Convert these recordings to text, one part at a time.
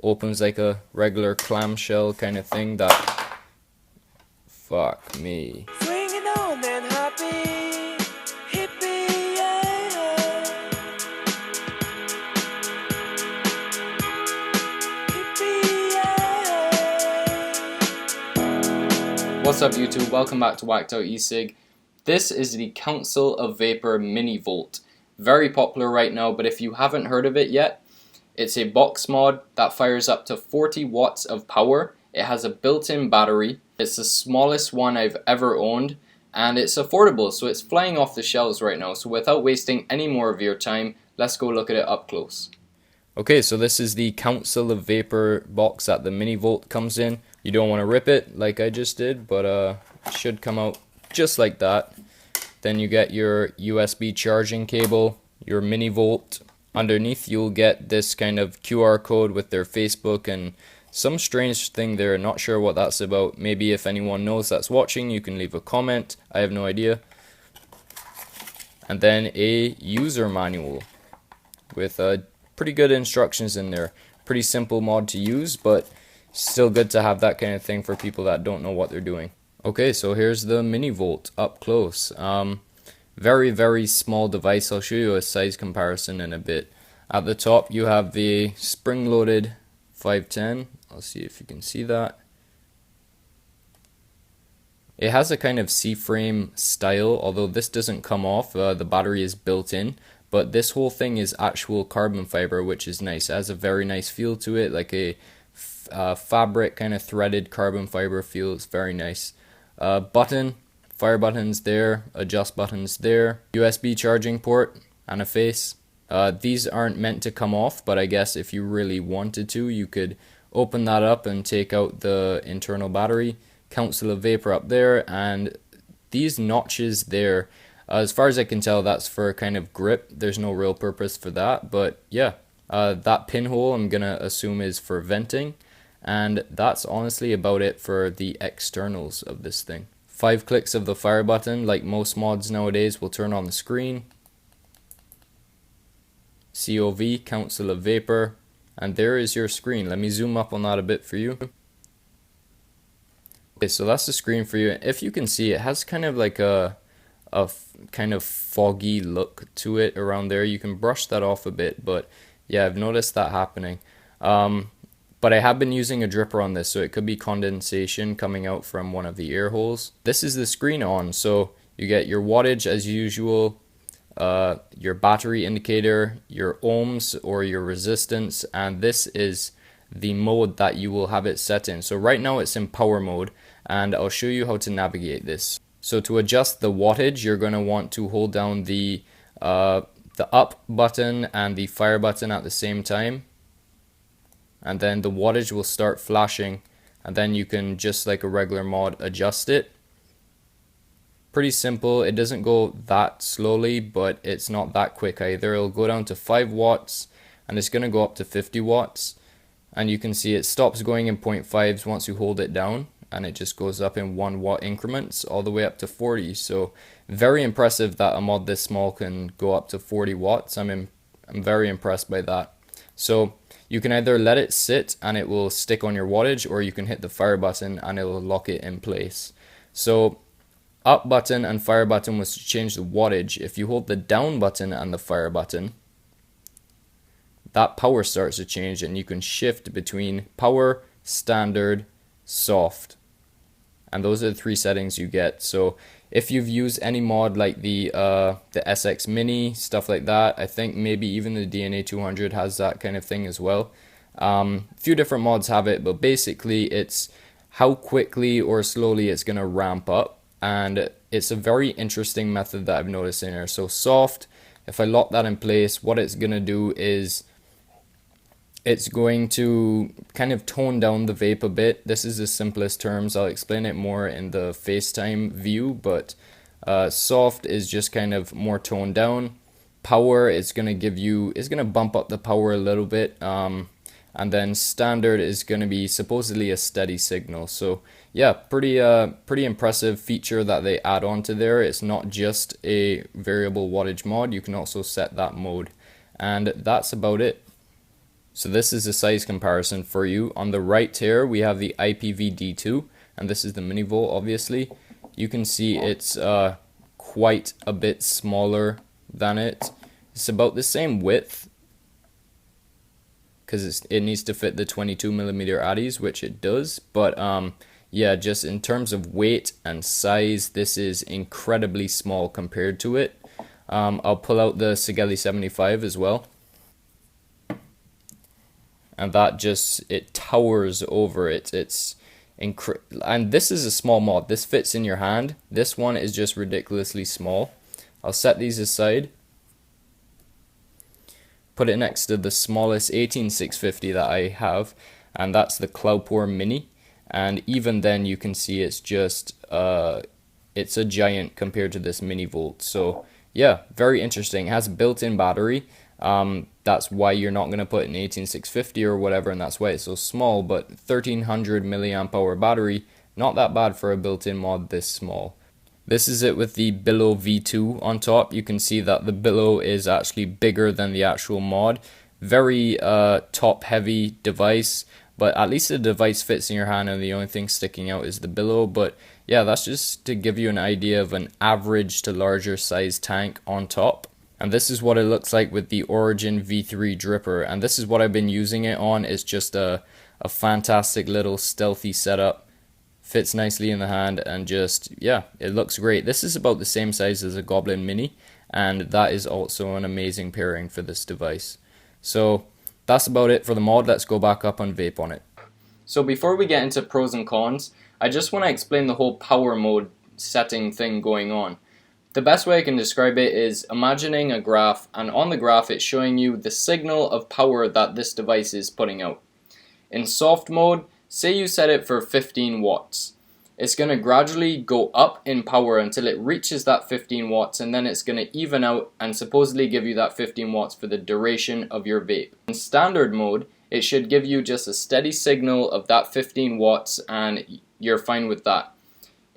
opens like a regular clamshell kind of thing. That, fuck me. Swinging on and happy, hippie, yeah. Hippie, yeah. What's up YouTube, welcome back to wackedoutecig. This is the Council of Vapor Mini Volt. Very popular right now, but if you haven't heard of it yet, it's a box mod that fires up to 40 watts of power. It has a built-in battery. It's the smallest one I've ever owned, and it's affordable, so it's flying off the shelves right now. So without wasting any more of your time, let's go look at it up close. Okay, so this is the Council of Vapor box that the Mini Volt comes in. You don't want to rip it like I just did, but it should come out just like that. Then you get your USB charging cable, your Mini Volt. Underneath you'll get this kind of QR code with their Facebook and some strange thing there, not sure what that's about. Maybe if anyone knows that's watching, you can leave a comment. I have no idea. And then a user manual with pretty good instructions in there. Pretty simple mod to use, but still good to have that kind of thing for people that don't know what they're doing. Okay, so here's the Mini Volt up close. Very small device. I'll show you a size comparison in a bit. At the top you have the spring-loaded 510. I'll see if you can see that. It has a kind of C-frame style, although this doesn't come off. The battery is built in, but this whole thing is actual carbon fiber, which is nice. It has a very nice feel to it, like a fabric kind of threaded carbon fiber feel. It's very nice. Button, fire buttons there, adjust buttons there, USB charging port, and a face. These aren't meant to come off, but I guess if you really wanted to, you could open that up and take out the internal battery. Council of Vapor up there, and these notches there, as far as I can tell, that's for kind of grip. There's no real purpose for that, but yeah, that pinhole I'm gonna assume is for venting, and that's honestly about it for the externals of this thing. 5 clicks of the fire button, like most mods nowadays, will turn on the screen. C.O.V, Council of Vapor, and there is your screen. Let me zoom up on that a bit for you. Okay, so that's the screen for you. If you can see, it has kind of like a kind of foggy look to it around there. You can brush that off a bit, but yeah, I've noticed that happening. But I have been using a dripper on this, so it could be condensation coming out from one of the air holes. This is the screen on, so you get your wattage as usual, your battery indicator, your ohms or your resistance, and this is the mode that you will have it set in. So right now it's in power mode, and I'll show you how to navigate this. So to adjust the wattage, you're going to want to hold down the up button and the fire button at the same time, and then the wattage will start flashing, and then you can, just like a regular mod, adjust it. Pretty simple. It doesn't go that slowly, but it's not that quick either. It'll go down to 5 watts, and it's going to go up to 50 watts. And you can see it stops going in 0.5s once you hold it down, and it just goes up in 1 watt increments all the way up to 40. So very impressive that a mod this small can go up to 40 watts. I'm very impressed by that. So you can either let it sit and it will stick on your wattage, or you can hit the fire button and it will lock it in place. So up button and fire button was to change the wattage. If you hold the down button and the fire button, that power starts to change, and you can shift between power, standard, soft, and those are the 3 settings you get. So if you've used any mod like the SX Mini, stuff like that, I think maybe even the DNA 200 has that kind of thing as well. A few different mods have it, but basically it's how quickly or slowly it's going to ramp up, and it's a very interesting method that I've noticed in here. So soft, if I lock that in place, what it's going to do is it's going to kind of tone down the vape a bit. This is the simplest terms. I'll explain it more in the FaceTime view, but soft is just kind of more toned down. Power is going to give you, is going to bump up the power a little bit. And then standard is going to be supposedly a steady signal. So yeah, pretty impressive feature that they add on to there. It's not just a variable wattage mod. You can also set that mode. And that's about it. So this is a size comparison for you. On the right here, we have the IPV-D2, and this is the mini volt, obviously. You can see it's quite a bit smaller than it. It's about the same width, because it needs to fit the 22mm Addies, which it does. But yeah, just in terms of weight and size, this is incredibly small compared to it. I'll pull out the C.O.V 75 as well. And that just, it towers over it. It's and this is a small mod. This fits in your hand. This one is just ridiculously small. I'll set these aside. Put it next to the smallest 18650 that I have, and that's the Cloudpore Mini. And even then, you can see it's just it's a giant compared to this mini volt. So yeah, very interesting. It has a built-in battery. That's why you're not going to put an 18650 or whatever, and that's why it's so small. But 1300 milliamp hour battery, not that bad for a built-in mod this small. This is it with the Billow V2 on top. You can see that the Billow is actually bigger than the actual mod. Very top heavy device, but at least the device fits in your hand, and the only thing sticking out is the Billow. But yeah, that's just to give you an idea of an average to larger size tank on top. And this is what it looks like with the Origin V3 dripper, and this is what I've been using it on. It's just a fantastic little stealthy setup. Fits nicely in the hand, and just, yeah, it looks great. This is about the same size as a Goblin Mini, and that is also an amazing pairing for this device. So that's about it for the mod. Let's go back up and vape on it. So before we get into pros and cons, I just want to explain the whole power mode setting thing going on. The best way I can describe it is imagining a graph, and on the graph it's showing you the signal of power that this device is putting out. In soft mode, say you set it for 15 watts. It's going to gradually go up in power until it reaches that 15 watts, and then it's going to even out and supposedly give you that 15 watts for the duration of your vape. In standard mode, it should give you just a steady signal of that 15 watts and you're fine with that.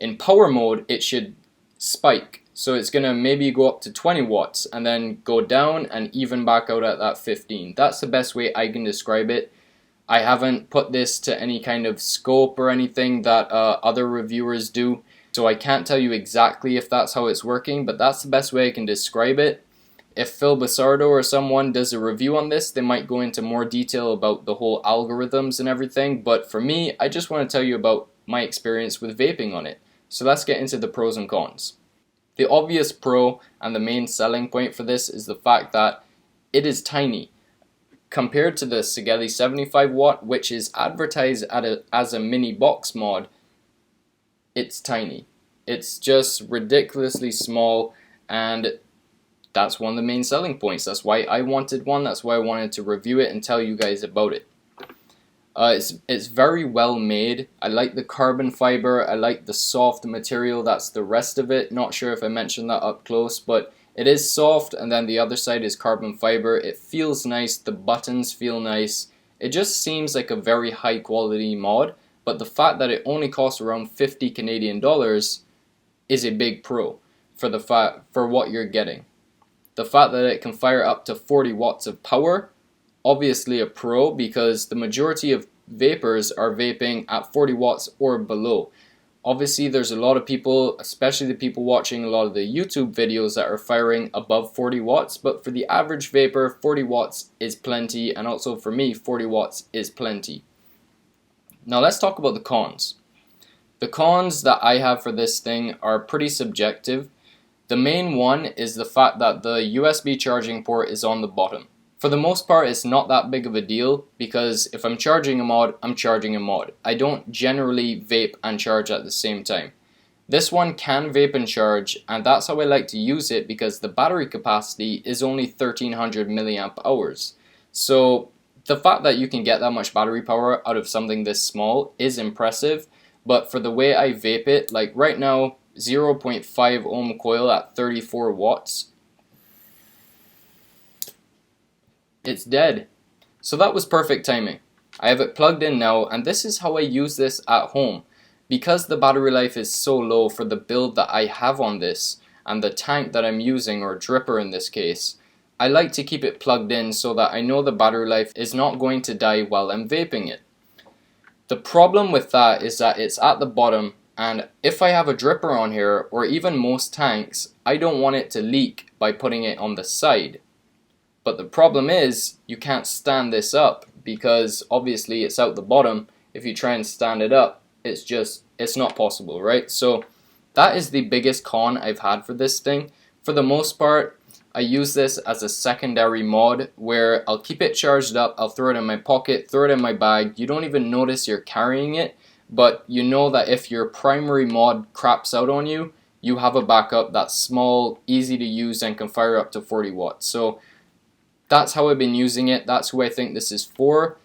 In power mode, it should spike. So it's going to maybe go up to 20 watts and then go down and even back out at that 15. That's the best way I can describe it. I haven't put this to any kind of scope or anything that other reviewers do, so I can't tell you exactly if that's how it's working, but that's the best way I can describe it. If Phil Basardo or someone does a review on this, they might go into more detail about the whole algorithms and everything, but for me, I just want to tell you about my experience with vaping on it. So let's get into the pros and cons. The obvious pro and the main selling point for this is the fact that it is tiny. Compared to the C.O.V 75 watt, which is advertised as a mini box mod, it's tiny. It's just ridiculously small, and that's one of the main selling points. That's why I wanted one. That's why I wanted to review it and tell you guys about it. It's very well made. I like the carbon fiber. I like the soft material. That's the rest of it. Not sure if I mentioned that up close, but it is soft, and then the other side is carbon fiber. It feels nice. The buttons feel nice. It just seems like a very high quality mod, but the fact that it only costs around 50 Canadian dollars is a big pro for what you're getting. The fact that it can fire up to 40 watts of power, obviously a pro, because the majority of vapors are vaping at 40 watts or below. Obviously there's a lot of people, especially the people watching a lot of the YouTube videos, that are firing above 40 watts, but for the average vapor, 40 watts is plenty, and also for me, 40 watts is plenty. Now let's talk about the cons. The cons that I have for this thing are pretty subjective. The main one is the fact that the USB charging port is on the bottom. For the most part, it's not that big of a deal, because if I'm charging a mod, I'm charging a mod. I don't generally vape and charge at the same time. This one can vape and charge, and that's how I like to use it, because the battery capacity is only 1300 milliamp hours. So the fact that you can get that much battery power out of something this small is impressive, but for the way I vape it, like right now, 0.5 ohm coil at 34 watts, it's dead. So that was perfect timing. I have it plugged in now, and this is how I use this at home. Because the battery life is so low for the build that I have on this, and the tank that I'm using, or dripper in this case, I like to keep it plugged in so that I know the battery life is not going to die while I'm vaping it. The problem with that is that it's at the bottom, and if I have a dripper on here, or even most tanks, I don't want it to leak by putting it on the side. But the problem is, you can't stand this up, because obviously it's out the bottom. If you try and stand it up, it's not possible, right? So that is the biggest con I've had for this thing. For the most part, I use this as a secondary mod where I'll keep it charged up, I'll throw it in my pocket, throw it in my bag. You don't even notice you're carrying it, but you know that if your primary mod craps out on you, you have a backup that's small, easy to use, and can fire up to 40 watts. So that's how I've been using it. That's who I think this is for.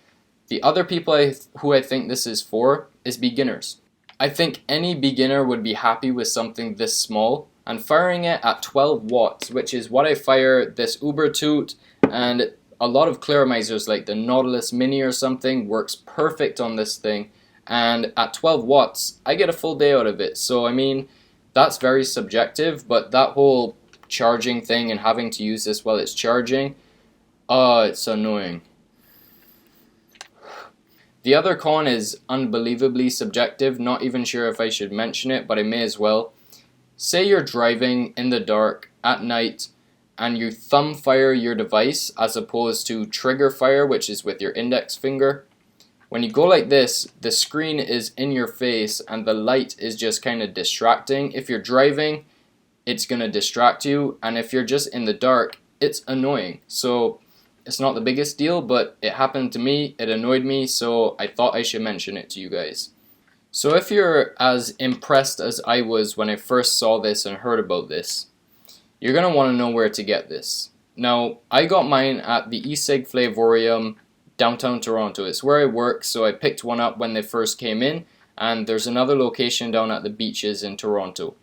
The other people who I think this is for is beginners. I think any beginner would be happy with something this small, and firing it at 12 watts, which is what I fire this Uber Toot, and a lot of clearamizers like the Nautilus Mini or something works perfect on this thing, and at 12 watts I get a full day out of it. So I mean, that's very subjective, but that whole charging thing and having to use this while it's charging, it's annoying. The other con is unbelievably subjective, not even sure if I should mention it, but I may as well. Say you're driving in the dark at night and you thumb fire your device as opposed to trigger fire, which is with your index finger. When you go like this, the screen is in your face and the light is just kind of distracting. If you're driving, it's going to distract you, and if you're just in the dark, it's annoying. So it's not the biggest deal, but it happened to me, it annoyed me, so I thought I should mention it to you guys. So if you're as impressed as I was when I first saw this and heard about this, you're going to want to know where to get this. Now, I got mine at the ECIG Flavorium, downtown Toronto. It's where I work, so I picked one up when they first came in, and there's another location down at the beaches in Toronto.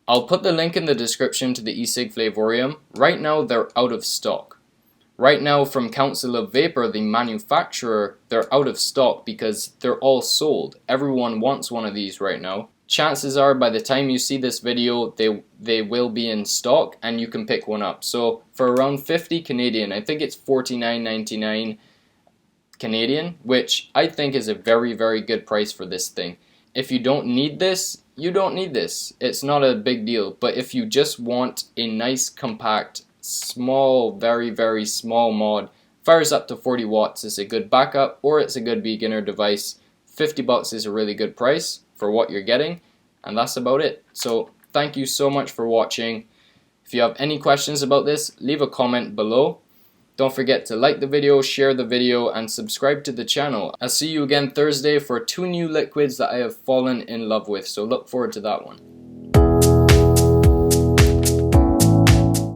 I'll put the link in the description to the ECIG Flavorium. Right now they're out of stock. Right now, from Council of Vapor, the manufacturer, they're out of stock because they're all sold. Everyone wants one of these right now. Chances are by the time you see this video, they will be in stock and you can pick one up. So for around 50 Canadian, I think it's $49.99 Canadian, which I think is a very, very good price for this thing. If you don't need this, you don't need this. It's not a big deal. But if you just want a nice, compact, small, very, very small mod, fires up to 40 watts, is a good backup, or it's a good beginner device. $50 is a really good price for what you're getting, and that's about it. So thank you so much for watching. If you have any questions about this, leave a comment below. Don't forget to like the video, share the video, and subscribe to the channel. I'll see you again Thursday for 2 new liquids that I have fallen in love with, so look forward to that one.